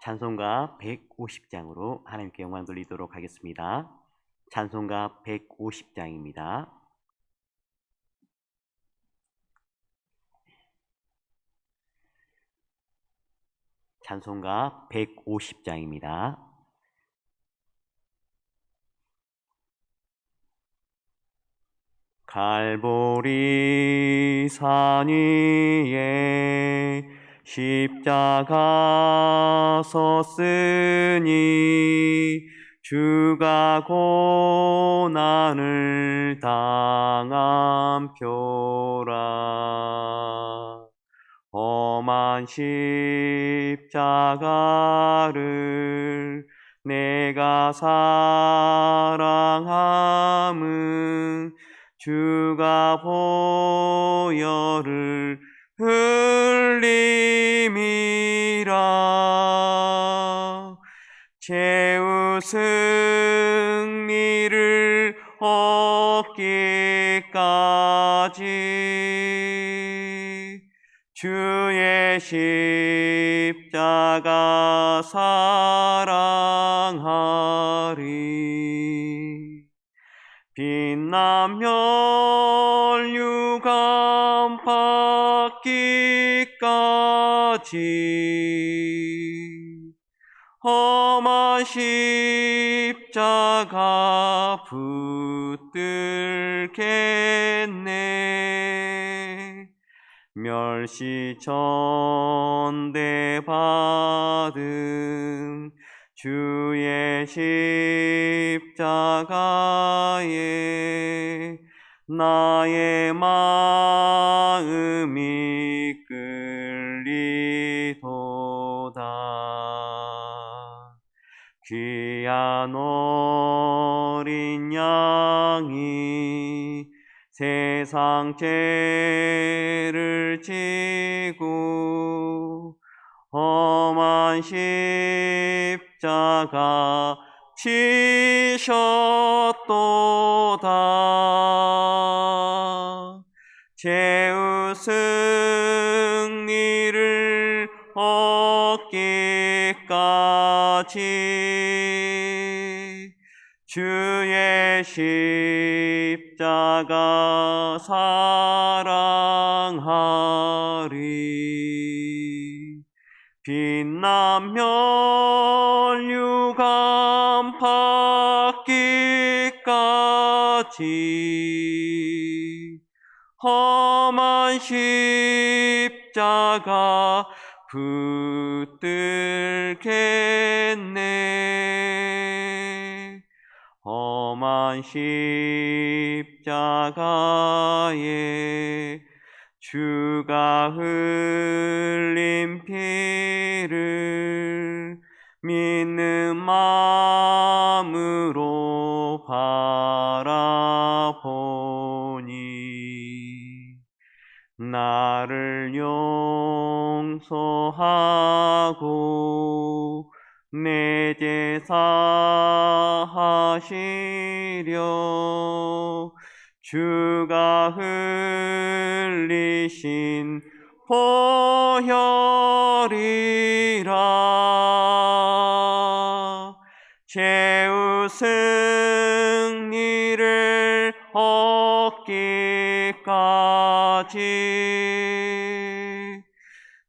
찬송가 150장으로 하나님께 영광 돌리도록 하겠습니다. 찬송가 150장입니다. 찬송가 150장입니다. 갈보리 산 위에 십자가 섰으니 주가 고난을 당한 표라. 험한 십자가를 내가 사랑함은 주가 보혈을 흘림이라. 최후 승리를 얻기까지 주의 십자가 사랑하리. 빛나면 멸류관 받기까지 험한 십자가 붙들겠네. 멸시천대 받은 주의 십자가에 나의 마음이 끌리도다. 귀한 어린 양이 세상 죄를 지고 험한 십자가 지셨도다. 최후 승리를 얻기까지 주의 십자가 사랑하리. 빛나면 멸류관 받기까지 험한 십자가 붙들겠네. 험한 십자가에 주가 흘린 피를 믿는 마음으로 바라보니 나를 용서하고 내 제사 하시려. 주가 흘리신 보혈이라. 최후 승리를 얻기까지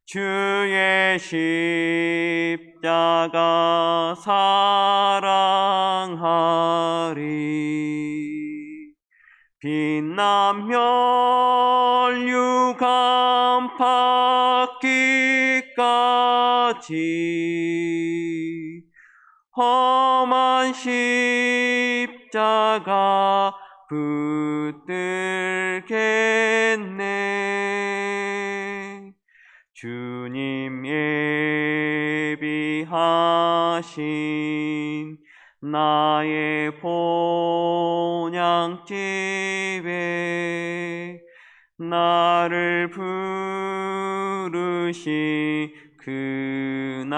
주의 십자가 사랑하리. 빛나면 멸류관 받기까지 험한 십자가 붙들겠네. 주님 예비하신 나의 본향집에 나를 부르신 그날에는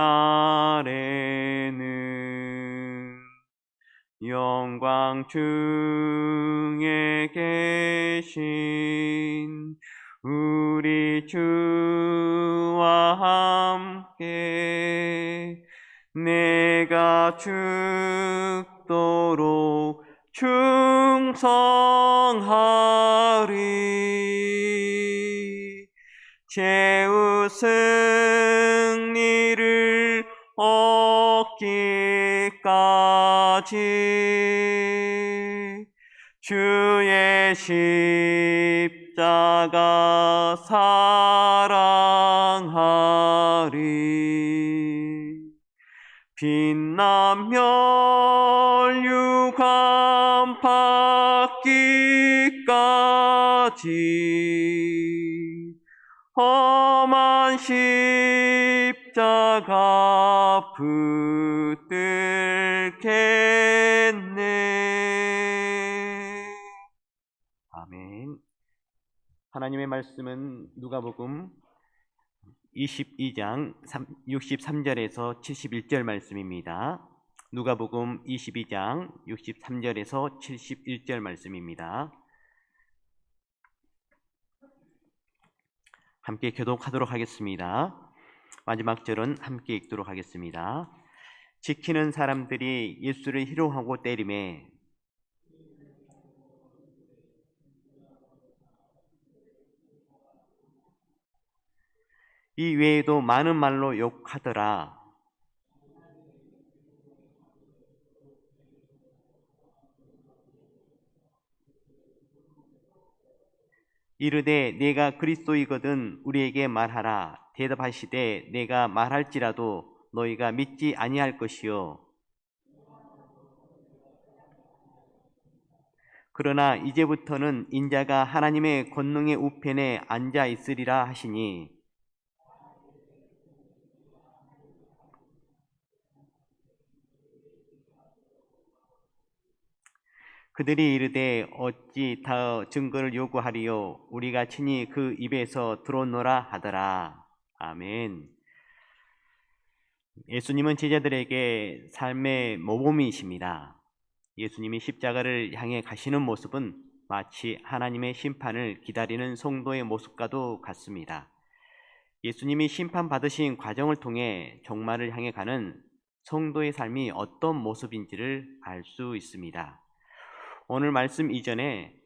영광 중에 계신 우리 주와 함께 내가 죽도록 충성하리. 최후 승리를 얻기까지 주의 십자가 사랑하리. 빛나며 유감 받기까지 험한 십자가 붙들겠네. 아멘. 하나님의 말씀은 누가복음 22장 63절에서 71절 말씀입니다. 누가복음 22장 63절에서 71절 말씀입니다. 함께 교독하도록 하겠습니다. 마지막 절은 함께 읽도록 하겠습니다. 지키는 사람들이 예수를 희롱하고 때리매 이 외에도 많은 말로 욕하더라. 이르되 내가 그리스도이거든 우리에게 말하라. 대답하시되 내가 말할지라도 너희가 믿지 아니할 것이요 그러나 이제부터는 인자가 하나님의 권능의 우편에 앉아 있으리라 하시니 그들이 이르되 어찌 더 증거를 요구하리요 우리가 친히 그 입에서 들었노라 하더라. 아멘. 예수님은 제자들에게 삶의 모범이십니다. 예수님이 십자가를 향해 가시는 모습은 마치 하나님의 심판을 기다리는 성도의 모습과도 같습니다. 예수님이 심판받으신 과정을 통해 종말을 향해 가는 성도의 삶이 어떤 모습인지를 알 수 있습니다. 오늘 말씀 이전에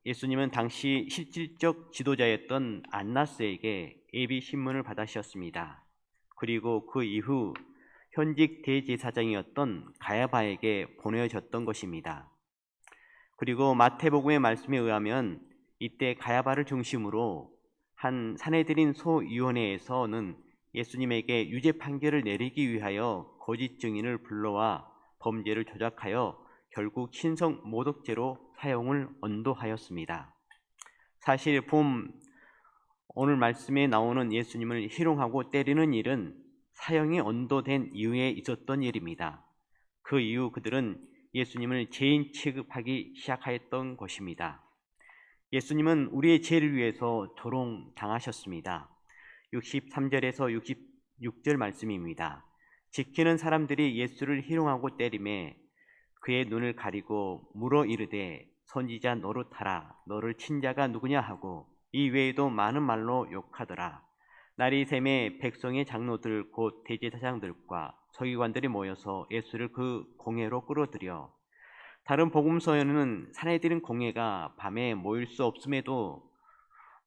예수님은 당시 실질적 지도자였던 안나스에게 예비 신문을 받으셨습니다. 그리고 그 이후 현직 대제사장이었던 가야바에게 보내졌던 것입니다. 그리고 마태복음의 말씀에 의하면 이때 가야바를 중심으로 한 산헤드린 소위원회에서는 예수님에게 유죄 판결을 내리기 위하여 거짓 증인을 불러와 범죄를 조작하여 결국 신성 모독죄로 사형을 언도하였습니다. 사실 오늘 말씀에 나오는 예수님을 희롱하고 때리는 일은 사형이 언도된 이후에 있었던 일입니다. 그 이후 그들은 예수님을 죄인 취급하기 시작하였던 것입니다. 예수님은 우리의 죄를 위해서 조롱당하셨습니다. 63절에서 66절 말씀입니다. 지키는 사람들이 예수를 희롱하고 때리매 그의 눈을 가리고 물어 이르되 선지자 노릇하라. 너를 친 자가 누구냐 하고 이 외에도 많은 말로 욕하더라. 날이 새매 백성의 장로들 곧 대제사장들과 서기관들이 모여서 예수를 그 공회로 끌어들여 다른 복음서에는 산헤드린 공회가 밤에 모일 수 없음에도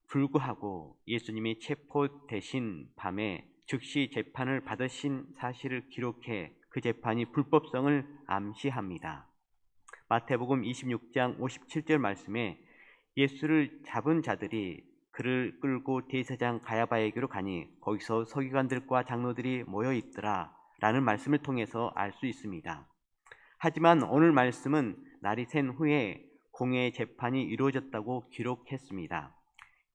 불구하고 예수님이 체포되신 밤에 즉시 재판을 받으신 사실을 기록해 그 재판이 불법성을 암시합니다. 마태복음 26장 57절 말씀에 예수를 잡은 자들이 그를 끌고 대제사장 가야바에게로 가니 거기서 서기관들과 장로들이 모여 있더라 라는 말씀을 통해서 알 수 있습니다. 하지만 오늘 말씀은 날이 샌 후에 공회의 재판이 이루어졌다고 기록했습니다.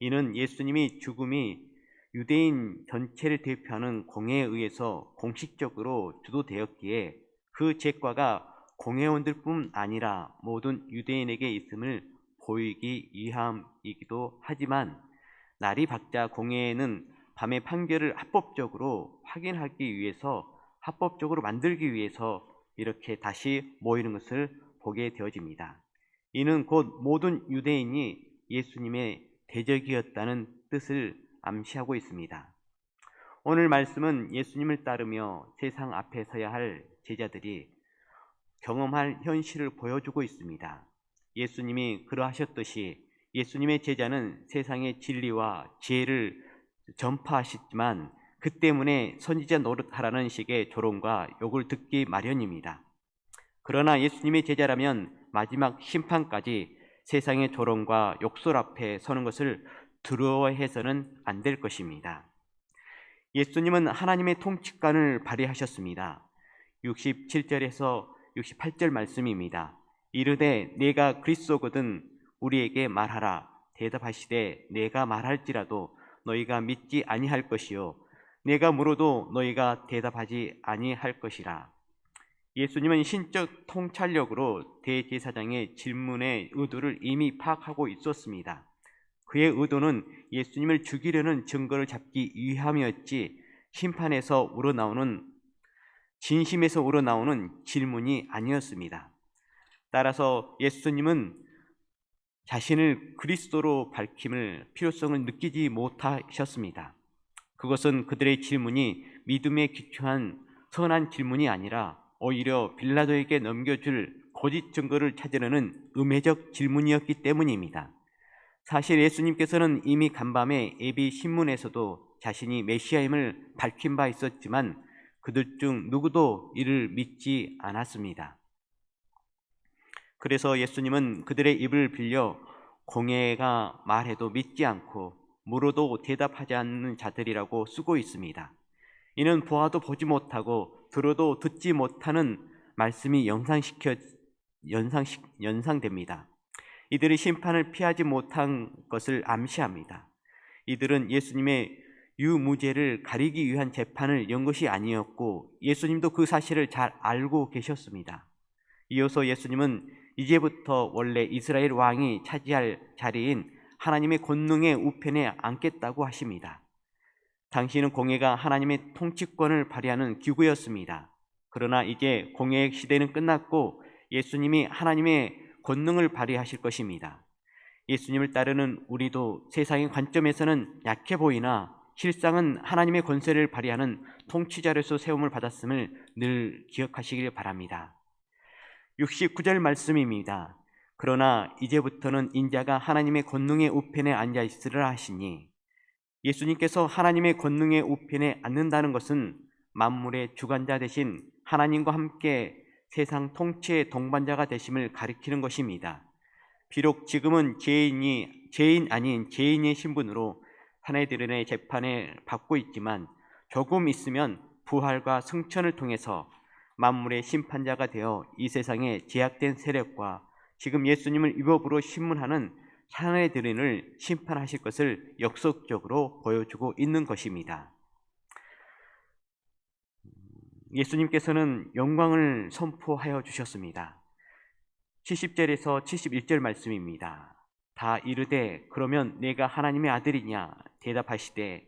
이는 예수님이 죽음이 유대인 전체를 대표하는 공회에 의해서 공식적으로 주도되었기에 그 죄과가 공회원들뿐 아니라 모든 유대인에게 있음을 보이기 위함이기도 하지만 날이 밝자 공회에는 밤의 판결을 합법적으로 만들기 위해서 이렇게 다시 모이는 것을 보게 되어집니다. 이는 곧 모든 유대인이 예수님의 대적이었다는 뜻을 암시하고 있습니다. 오늘 말씀은 예수님을 따르며 세상 앞에 서야 할 제자들이 경험할 현실을 보여주고 있습니다. 예수님이 그러하셨듯이 예수님의 제자는 세상의 진리와 지혜를 전파하셨지만 그 때문에 선지자 노릇하라는 식의 조롱과 욕을 듣기 마련입니다. 그러나 예수님의 제자라면 마지막 심판까지 세상의 조롱과 욕설 앞에 서는 것을 두려워해서는 안 될 것입니다. 예수님은 하나님의 통치관을 발휘하셨습니다. 67절에서 68절 말씀입니다. 이르되 내가 그리스도거든 우리에게 말하라. 대답하시되 내가 말할지라도 너희가 믿지 아니할 것이요 내가 물어도 너희가 대답하지 아니할 것이라. 예수님은 신적 통찰력으로 대제사장의 질문의 의도를 이미 파악하고 있었습니다. 그의 의도는 예수님을 죽이려는 증거를 잡기 위함이었지 심판에서 우러나오는 진심에서 우러나오는 질문이 아니었습니다. 따라서 예수님은 자신을 그리스도로 밝힘을 필요성을 느끼지 못하셨습니다. 그것은 그들의 질문이 믿음에 기초한 선한 질문이 아니라 오히려 빌라도에게 넘겨줄 거짓 증거를 찾으려는 음해적 질문이었기 때문입니다. 사실 예수님께서는 이미 간밤에 예비 신문에서도 자신이 메시아임을 밝힌 바 있었지만 그들 중 누구도 이를 믿지 않았습니다. 그래서 예수님은 그들의 입을 빌려 공회가 말해도 믿지 않고 물어도 대답하지 않는 자들이라고 쓰고 있습니다. 이는 보아도 보지 못하고 들어도 듣지 못하는 말씀이 연상됩니다. 이들이 심판을 피하지 못한 것을 암시합니다. 이들은 예수님의 유무죄를 가리기 위한 재판을 연 것이 아니었고 예수님도 그 사실을 잘 알고 계셨습니다. 이어서 예수님은 이제부터 원래 이스라엘 왕이 차지할 자리인 하나님의 권능의 우편에 앉겠다고 하십니다. 당시는 공회가 하나님의 통치권을 발휘하는 기구였습니다. 그러나 이제 공회의 시대는 끝났고 예수님이 하나님의 권능을 발휘하실 것입니다. 예수님을 따르는 우리도 세상의 관점에서는 약해 보이나 실상은 하나님의 권세를 발휘하는 통치자로서 세움을 받았음을 늘 기억하시길 바랍니다. 69절 말씀입니다. 그러나 이제부터는 인자가 하나님의 권능의 우편에 앉아 있으리라 하시니 예수님께서 하나님의 권능의 우편에 앉는다는 것은 만물의 주관자 되신 하나님과 함께 세상 통치의 동반자가 되심을 가리키는 것입니다. 비록 지금은 죄인 아닌 죄인의 신분으로 사내들의 재판을 받고 있지만 조금 있으면 부활과 승천을 통해서 만물의 심판자가 되어 이 세상의 제약된 세력과 지금 예수님을 위법으로 신문하는 사내들인을 심판하실 것을 역설적으로 보여주고 있는 것입니다. 예수님께서는 영광을 선포하여 주셨습니다. 70절에서 71절 말씀입니다. 다 이르되 그러면 내가 하나님의 아들이냐 대답하시되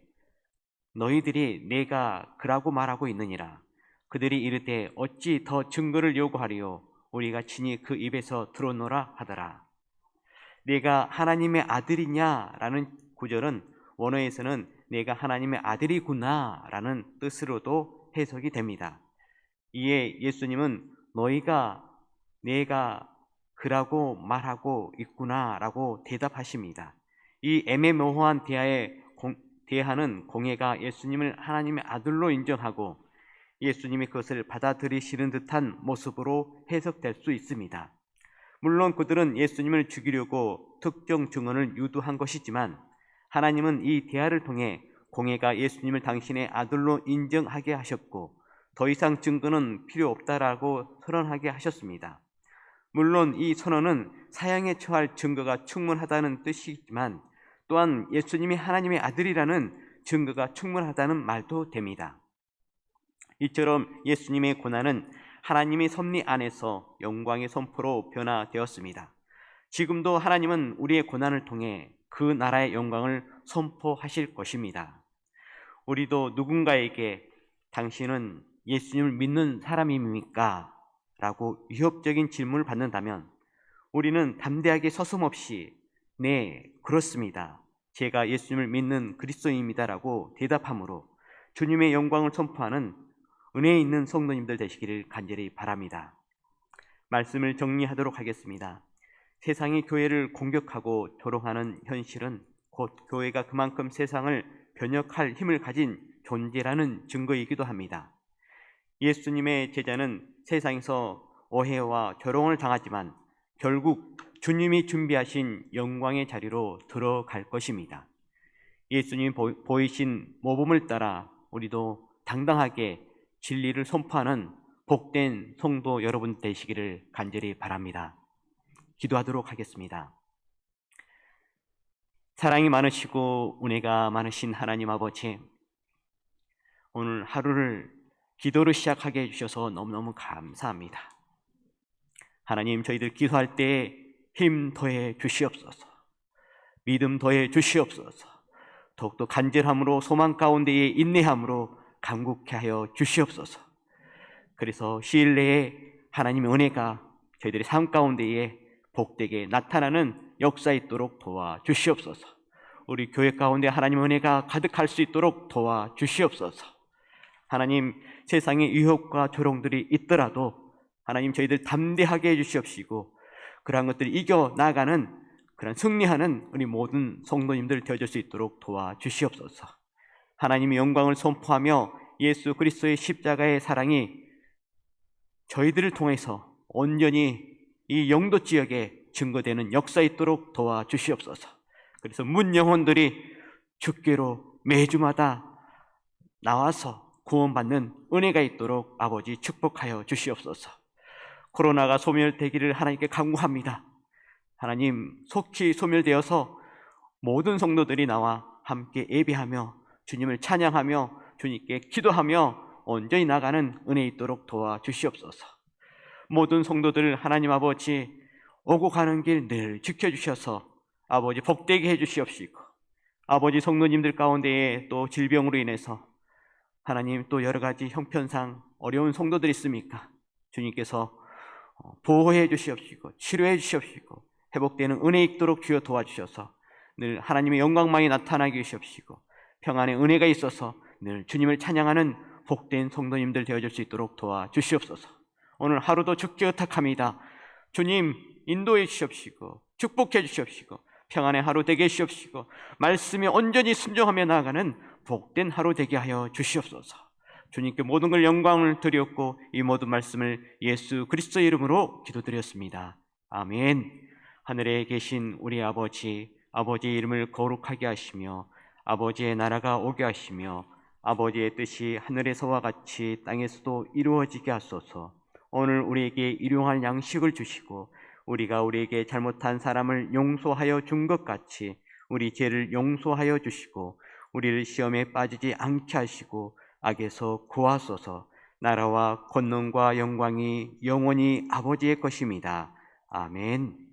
너희들이 내가 그라고 말하고 있느니라. 그들이 이르되 어찌 더 증거를 요구하리요 우리가 친히 그 입에서 들었노라 하더라. 내가 하나님의 아들이냐라는 구절은 원어에서는 내가 하나님의 아들이구나라는 뜻으로도 해석이 됩니다. 이에 예수님은 너희가 내가 그라고 말하고 있구나라고 대답하십니다. 이 애매모호한 대화는 공회가 예수님을 하나님의 아들로 인정하고 예수님이 그것을 받아들이시는 듯한 모습으로 해석될 수 있습니다. 물론 그들은 예수님을 죽이려고 특정 증언을 유도한 것이지만 하나님은 이 대화를 통해 공회가 예수님을 당신의 아들로 인정하게 하셨고 더 이상 증거는 필요 없다라고 선언하게 하셨습니다. 물론 이 선언은 사형에 처할 증거가 충분하다는 뜻이지만 또한 예수님이 하나님의 아들이라는 증거가 충분하다는 말도 됩니다. 이처럼 예수님의 고난은 하나님의 섭리 안에서 영광의 선포로 변화되었습니다. 지금도 하나님은 우리의 고난을 통해 그 나라의 영광을 선포하실 것입니다. 우리도 누군가에게 당신은 예수님을 믿는 사람입니까? 라고 위협적인 질문을 받는다면 우리는 담대하게 서슴없이 네, 그렇습니다. 제가 예수님을 믿는 그리스도인입니다 라고 대답하므로 주님의 영광을 선포하는 은혜에 있는 성도님들 되시기를 간절히 바랍니다. 말씀을 정리하도록 하겠습니다. 세상이 교회를 공격하고 조롱하는 현실은 곧 교회가 그만큼 세상을 변혁할 힘을 가진 존재라는 증거이기도 합니다. 예수님의 제자는 세상에서 오해와 조롱을 당하지만 결국 주님이 준비하신 영광의 자리로 들어갈 것입니다. 예수님이 보이신 모범을 따라 우리도 당당하게 진리를 선포하는 복된 성도 여러분 되시기를 간절히 바랍니다. 기도하도록 하겠습니다. 사랑이 많으시고 은혜가 많으신 하나님 아버지, 오늘 하루를 기도로 시작하게 해주셔서 너무너무 감사합니다. 하나님, 저희들 기도할 때에 힘 더해 주시옵소서, 믿음 더해 주시옵소서, 더욱더 간절함으로 소망 가운데에 인내함으로 간구케 하여 주시옵소서. 그래서 시일 내에 하나님의 은혜가 저희들의 삶 가운데에 복되게 나타나는 역사 있도록 도와주시옵소서. 우리 교회 가운데 하나님의 은혜가 가득할 수 있도록 도와주시옵소서. 하나님, 세상의 유혹과 조롱들이 있더라도 하나님 저희들 담대하게 해주시옵시고 그러한 것들을 이겨나가는 그런 승리하는 우리 모든 성도님들 되어줄 수 있도록 도와주시옵소서. 하나님의 영광을 선포하며 예수 그리스도의 십자가의 사랑이 저희들을 통해서 온전히 이 영도 지역에 증거되는 역사 있도록 도와주시옵소서. 그래서 문 영혼들이 주께로 매주마다 나와서 구원받는 은혜가 있도록 아버지 축복하여 주시옵소서. 코로나가 소멸되기를 하나님께 간구합니다. 하나님, 속히 소멸되어서 모든 성도들이 나와 함께 예배하며 주님을 찬양하며 주님께 기도하며 온전히 나가는 은혜 있도록 도와주시옵소서. 모든 성도들 하나님 아버지 오고 가는 길 늘 지켜주셔서 아버지 복되게 해주시옵시고 아버지 성도님들 가운데에 또 질병으로 인해서 하나님 또 여러 가지 형편상 어려운 성도들이 있습니까? 주님께서 보호해 주시옵시고 치료해 주시옵시고 회복되는 은혜 있도록 주여 도와주셔서 늘 하나님의 영광만이 나타나게 해주시옵시고 평안의 은혜가 있어서 늘 주님을 찬양하는 복된 성도님들 되어줄 수 있도록 도와주시옵소서. 오늘 하루도 주께 의탁합니다. 주님 인도해 주시옵시고 축복해 주시옵시고 평안의 하루 되게 해주시옵시고 말씀에 온전히 순종하며 나아가는 복된 하루 되게 하여 주시옵소서. 주님께 모든 걸 영광을 드렸고 이 모든 말씀을 예수 그리스도의 이름으로 기도드렸습니다. 아멘. 하늘에 계신 우리 아버지, 아버지의 이름을 거룩하게 하시며 아버지의 나라가 오게 하시며 아버지의 뜻이 하늘에서와 같이 땅에서도 이루어지게 하소서. 오늘 우리에게 일용할 양식을 주시고 우리가 우리에게 잘못한 사람을 용서하여 준 것 같이 우리 죄를 용서하여 주시고 우리를 시험에 빠지지 않게 하시고 악에서 구하소서. 나라와 권능과 영광이 영원히 아버지의 것입니다. 아멘.